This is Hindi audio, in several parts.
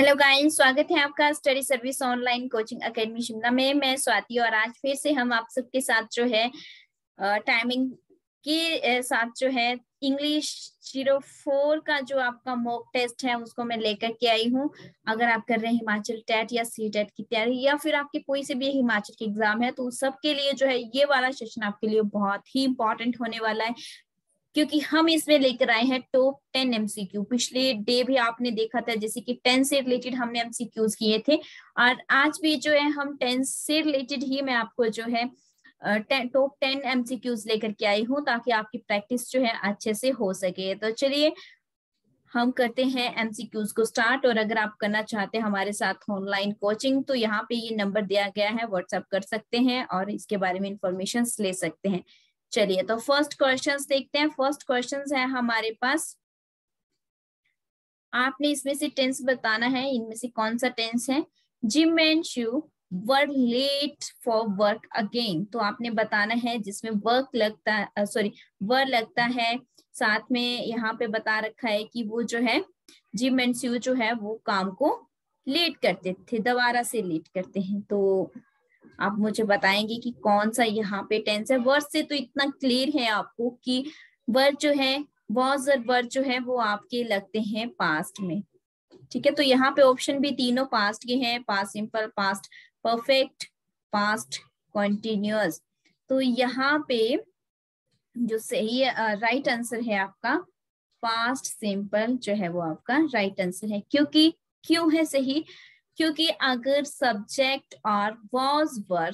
हेलो गाइस, स्वागत है आपका study service online coaching academy Shimla में। मैं स्वाति और आज फिर से हम आप सबके साथ जो है टाइमिंग के साथ जो है इंग्लिश 04 का जो आपका मॉक टेस्ट है उसको मैं लेकर के आई हूँ। अगर आप कर रहे हैं हिमाचल टेट या सी टेट की तैयारी या फिर आपके कोई से भी हिमाचल के एग्जाम है, तो उस सबके लिए जो है ये वाला सेशन आपके लिए बहुत ही इंपॉर्टेंट होने वाला है, क्योंकि हम इसमें लेकर आए हैं टॉप 10 एमसीक्यू। पिछले डे भी आपने देखा था जैसे कि 10 से रिलेटेड हमने एमसीक्यूज किए थे, और आज भी जो है हम 10 से रिलेटेड ही मैं आपको जो है टॉप 10 एमसीक्यूज लेकर के आई हूँ, ताकि आपकी प्रैक्टिस जो है अच्छे से हो सके। तो चलिए हम करते हैं एमसीक्यूज को स्टार्ट। और अगर आप करना चाहते हैं हमारे साथ ऑनलाइन कोचिंग, तो यहाँ पे ये नंबर दिया गया है, व्हाट्सएप कर सकते हैं और इसके बारे में इंफॉर्मेशन ले सकते हैं। चलिए तो फर्स्ट क्वेश्चंस देखते हैं। फर्स्ट क्वेश्चंस है हमारे पास, आपने इसमें से टेंस बताना है, इनमें से कौन सा टेंस है। Jim and Sue were late for work again, तो आपने बताना है जिसमें वर्क लगता है, सॉरी वर लगता है, साथ में यहाँ पे बता रखा है कि वो जो है जिम एंड शू जो है वो काम को लेट करते थे, दोबारा से लेट करते हैं। तो आप मुझे बताएंगे कि कौन सा यहाँ पे टेंस है। वर्ड से तो इतना क्लियर है आपको कि वर्ड जो है वाज और वर्ड जो है वो आपके लगते हैं पास्ट में। ठीक है, तो यहाँ पे ऑप्शन भी तीनों पास्ट के हैं, past simple, past perfect, past continuous. तो यहाँ पे जो सही राइट आंसर है आपका पास्ट सिंपल जो है वो आपका राइट आंसर है। क्योंकि क्यों है सही, क्योंकि अगर सब्जेक्ट और वॉज वर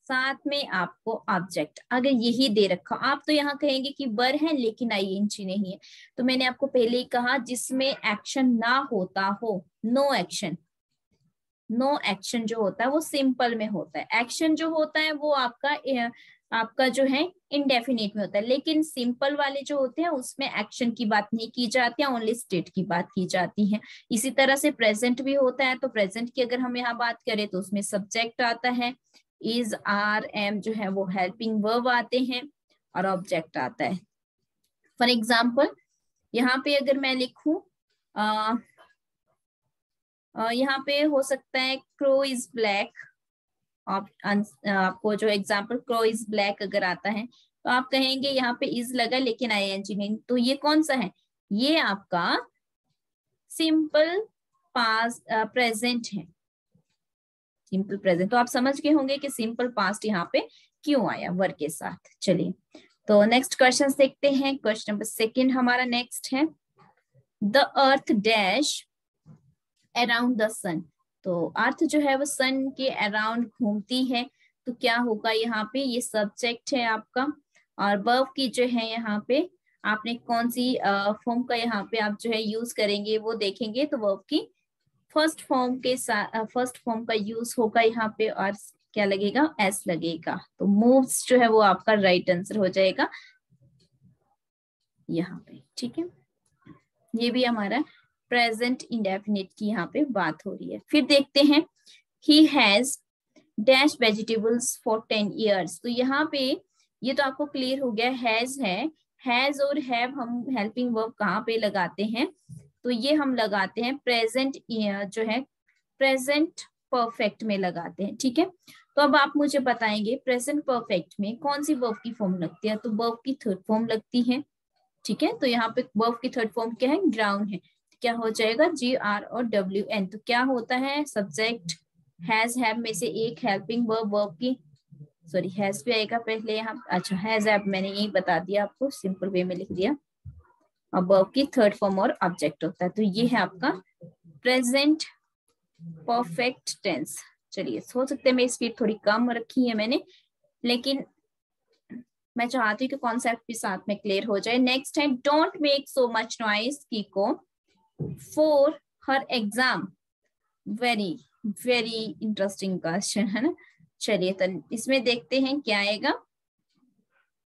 साथ में आपको ऑब्जेक्ट अगर यही दे रखा, आप तो यहाँ कहेंगे कि वर है लेकिन आईएनजी नहीं है। तो मैंने आपको पहले ही कहा जिसमें एक्शन ना होता हो, नो एक्शन, नो एक्शन जो होता है वो सिंपल में होता है। एक्शन जो होता है वो आपका जो है इंडेफिनिट में होता है, लेकिन सिंपल वाले जो होते हैं उसमें एक्शन की बात नहीं की जाती है, ओनली स्टेट की बात की जाती है। इसी तरह से प्रेजेंट भी होता है, तो प्रेजेंट की अगर हम यहाँ बात करें तो उसमें सब्जेक्ट आता है, इज, आर, एम जो है वो हेल्पिंग वर्ब आते हैं और ऑब्जेक्ट आता है। फॉर एग्जाम्पल यहाँ पे अगर मैं लिखूं यहाँ पे हो सकता है क्रो इज ब्लैक, आपको जो एग्जाम्पल क्रो इज ब्लैक अगर आता है तो आप कहेंगे यहाँ पे इज लगा लेकिन आईएनजी नहीं, तो ये कौन सा है, ये आपका सिंपल पास्ट प्रेजेंट है, सिंपल प्रेजेंट। तो आप समझ गए होंगे कि सिंपल पास्ट यहाँ पे क्यों आया वर्ब के साथ। चलिए तो नेक्स्ट क्वेश्चन देखते हैं। क्वेश्चन नंबर सेकंड हमारा नेक्स्ट है, the earth dash around the sun, तो अर्थ जो है वो सन के अराउंड घूमती है। तो क्या होगा यहाँ पे, ये सब्जेक्ट है आपका, और वर्ब की जो है यहाँ पे आपने कौन सी फॉर्म का यहाँ पे आप जो है यूज करेंगे वो देखेंगे। तो वर्ब की फर्स्ट फॉर्म के साथ फर्स्ट फॉर्म का यूज होगा यहाँ पे, और क्या लगेगा, एस लगेगा। तो मूव्स जो है वो आपका राइट आंसर हो जाएगा यहाँ पे। ठीक है, ये भी हमारा प्रेजेंट इंडेफिनिट की यहाँ पे बात हो रही है। फिर देखते हैं, he has dash vegetables for 10 years, तो यहाँ पे ये तो आपको क्लियर हो गया, हैज है, हैज और हैव हम हेल्पिंग वर्ब कहाँ पे लगाते हैं, तो ये हम लगाते हैं प्रेजेंट जो है प्रेजेंट परफेक्ट में लगाते हैं। ठीक है, तो अब आप मुझे बताएंगे प्रेजेंट परफेक्ट में कौन सी वर्ब की फॉर्म लगती है, तो वर्ब की थर्ड फॉर्म लगती है। ठीक है, तो यहाँ पे वर्ब की थर्ड फॉर्म क्या है, ग्राउंड है, क्या हो जाएगा, जी आर और डब्ल्यू एन। तो क्या होता है, सब्जेक्ट हैज हैव में से एक हेल्पिंग वर्ब, वर्ब की सॉरी हैज भी आएगा पहले यहाँ, अच्छा हैज हैव मैंने यही बता दिया आपको, सिंपल वे में लिख दिया, और वर्ब की थर्ड फॉर्म और ऑब्जेक्ट होता है। तो ये है आपका प्रेजेंट परफेक्ट टेंस। चलिए, हो सकता है मेरी स्पीड थोड़ी कम रखी है मैंने, लेकिन मैं चाहती हूँ कि कॉन्सेप्ट भी साथ में क्लियर हो जाए। नेक्स्ट है, don't make so much noise कीको for her exam. Very very interesting question है ना। चलिए तो इसमें देखते हैं क्या आएगा,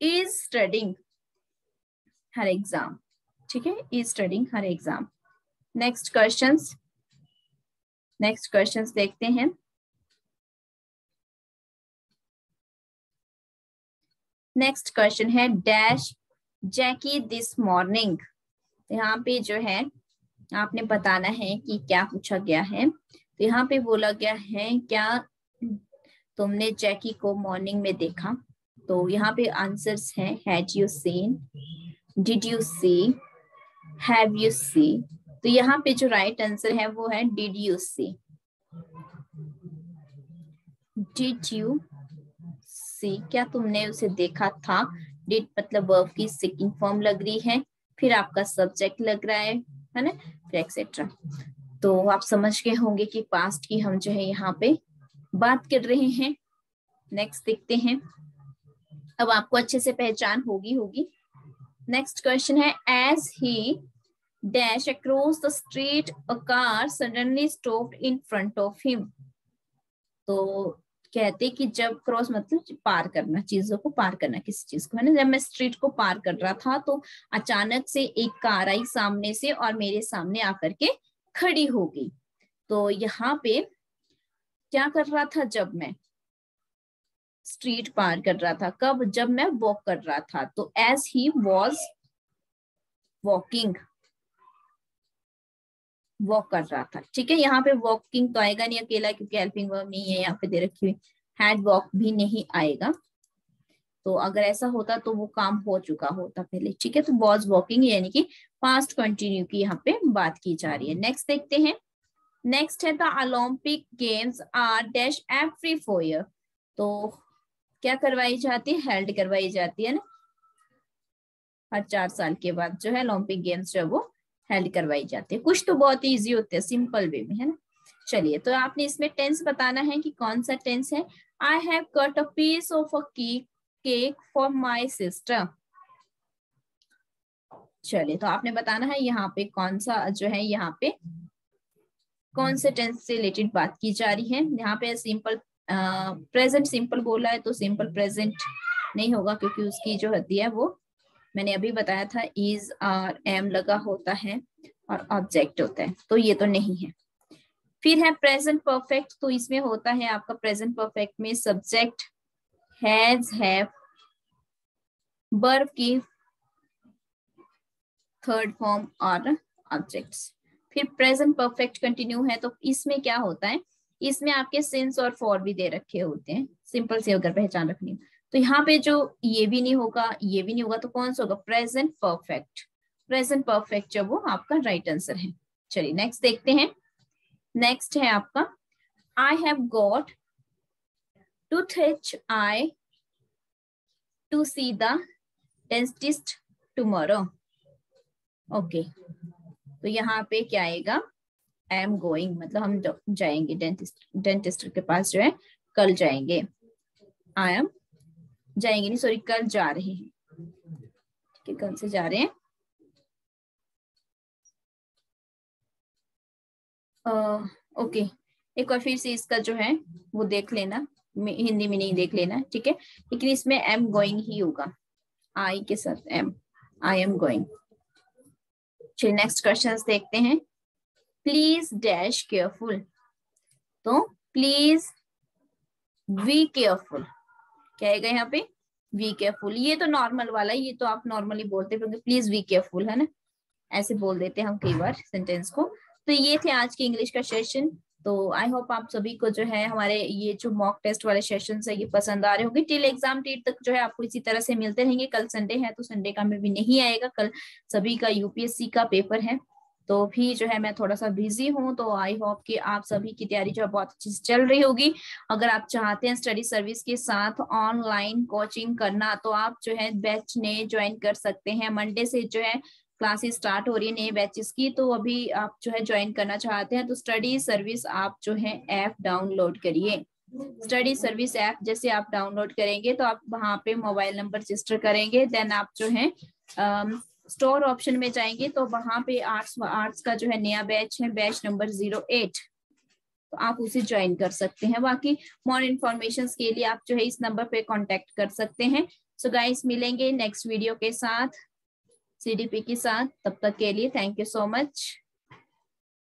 इज स्टडिंग हर एग्जाम। ठीक है, is studying her exam. Next questions देखते हैं। नेक्स्ट क्वेश्चन है, डैश जैकी दिस मॉर्निंग, यहाँ पे जो है आपने बताना है कि क्या पूछा गया है। तो यहाँ पे बोला गया है क्या तुमने जैकी को मॉर्निंग में देखा। तो यहाँ पे आंसर्स हैं had you seen, did you see, have you see. तो यहाँ पे जो राइट आंसर है वो है did you see. Did you see, क्या तुमने उसे देखा था। डिड मतलब वर्ब की सेकंड फॉर्म लग रही है, फिर आपका सब्जेक्ट लग रहा है ना, फिर एक्सेट्रा। तो आप समझ गए होंगे कि पास्ट की हम जो है यहाँ पे बात कर रहे हैं। नेक्स्ट देखते हैं, अब आपको अच्छे से पहचान होगी। नेक्स्ट क्वेश्चन है as he dash across the street a car suddenly stopped in front of him. तो कहते कि जब क्रॉस मतलब पार करना, चीजों को पार करना, किसी चीज को है ना। जब मैं स्ट्रीट को पार कर रहा था तो अचानक से एक कार आई सामने से और मेरे सामने आकर के खड़ी हो गई। तो यहाँ पे क्या कर रहा था, जब मैं स्ट्रीट पार कर रहा था, कब, जब मैं वॉक कर रहा था। तो as he was walking, walk कर रहा था, ठीक है। यहाँ पे वॉकिंग तो आएगा नहीं अकेला, क्योंकि हेल्पिंग वर्ब नहीं है यहाँ पे दे रखी हुई। हैड वॉक भी नहीं आएगा। तो अगर ऐसा होता तो वो काम हो चुका होता पहले, ठीक है। तो वॉज वॉकिंग यानी कि पास्ट कंटिन्यू की यहाँ पे बात की जा रही है। नेक्स्ट देखते हैं, नेक्स्ट है the Olympic games are dash every 4 year. तो क्या करवाई जाती है, हेल्ड करवाई जाती है ना, हर 4 साल के बाद जो है ओलंपिक गेम्स जो है वो हेल्ड करवाई जाती है। कुछ तो बहुत इजी होते हैं, सिंपल वे में, है ना। चलिए, तो आपने इसमें टेंस बताना है कि कौन सा टेंस है। I have cut a piece of a cake for my sister. चलिए, तो आपने बताना है यहाँ पे कौन सा जो है, यहाँ पे कौन से टेंस से रिलेटेड बात की जा रही है। यहाँ पे सिंपल प्रेजेंट सिंपल बोला है तो सिंपल प्रेजेंट नहीं होगा, क्योंकि उसकी जो होती है वो मैंने अभी बताया था इज आर एम लगा होता है और ऑब्जेक्ट होता है, तो ये तो नहीं है। फिर है प्रेजेंट परफेक्ट, तो इसमें होता है आपका प्रेजेंट परफेक्ट में सब्जेक्ट हैज, हैव, वर्ब की थर्ड फॉर्म और ऑब्जेक्ट्स। फिर प्रेजेंट परफेक्ट कंटिन्यू है, तो इसमें क्या होता है, इसमें आपके सिंस और फॉर भी दे रखे होते हैं, सिंपल से अगर पहचान रखनी हो। तो यहाँ पे जो ये भी नहीं होगा, ये भी नहीं होगा, तो कौन सा होगा, प्रेजेंट परफेक्ट। प्रेजेंट परफेक्ट जो वो आपका राइट आंसर है। चलिए नेक्स्ट देखते हैं, नेक्स्ट है आपका I have got toothache to see the dentist tomorrow. Okay, तो यहाँ पे क्या आएगा, आई एम गोइंग, मतलब हम जाएंगे डेंटिस्ट के पास जो है कल जाएंगे। आई एम जाएंगे नहीं, सॉरी, कल जा रहे हैं, ठीक है, कल से जा रहे हैं। ओके, एक बार फिर से इसका जो है वो देख लेना, हिंदी में नहीं देख लेना, ठीक है। लेकिन इसमें एम गोइंग ही होगा, आई के साथ एम, आई एम गोइंग। चलिए नेक्स्ट क्वेश्चन देखते हैं, प्लीज डैश केयरफुल। तो प्लीज बी केयरफुल, क्या आएगा यहाँ पे, बी केयरफुल। ये तो नॉर्मल वाला, ये तो आप नॉर्मली बोलते हैं, प्लीज बी केयरफुल, है ना, ऐसे बोल देते हैं हम कई बार सेंटेंस को। तो ये थे आज के इंग्लिश का सेशन। तो आई होप आप सभी को जो है हमारे ये जो मॉक टेस्ट वाले सेशन है ये पसंद आ रहे होंगे। टिल एग्जाम डेट तक जो है आपको इसी तरह से मिलते रहेंगे। कल संडे है तो संडे का में भी नहीं आएगा, कल सभी का यूपीएससी का पेपर है, तो भी जो है मैं थोड़ा सा बिजी हूँ। तो आई होप कि आप सभी की तैयारी जो है बहुत अच्छी से चल रही होगी। अगर आप चाहते हैं स्टडी सर्विस के साथ ऑनलाइन कोचिंग करना, तो आप जो है बैच ने ज्वाइन कर सकते हैं। मंडे से जो है क्लासेस स्टार्ट हो रही है नए बैचेस की, तो अभी आप जो है ज्वाइन करना चाहते हैं तो स्टडी सर्विस आप जो है ऐप डाउनलोड करिए। स्टडी सर्विस ऐप जैसे आप डाउनलोड करेंगे तो आप वहां पे मोबाइल नंबर रजिस्टर करेंगे, देन आप जो है स्टोर ऑप्शन में जाएंगे तो वहां पे आर्ट्स का जो है नया बैच है, बैच नंबर 08, तो आप उसे ज्वाइन कर सकते हैं। बाकी मोर इन्फॉर्मेशन के लिए आप जो है इस नंबर पे कांटेक्ट कर सकते हैं। सो गाइस, मिलेंगे नेक्स्ट वीडियो के साथ CDP के साथ, तब तक के लिए थैंक यू सो मच।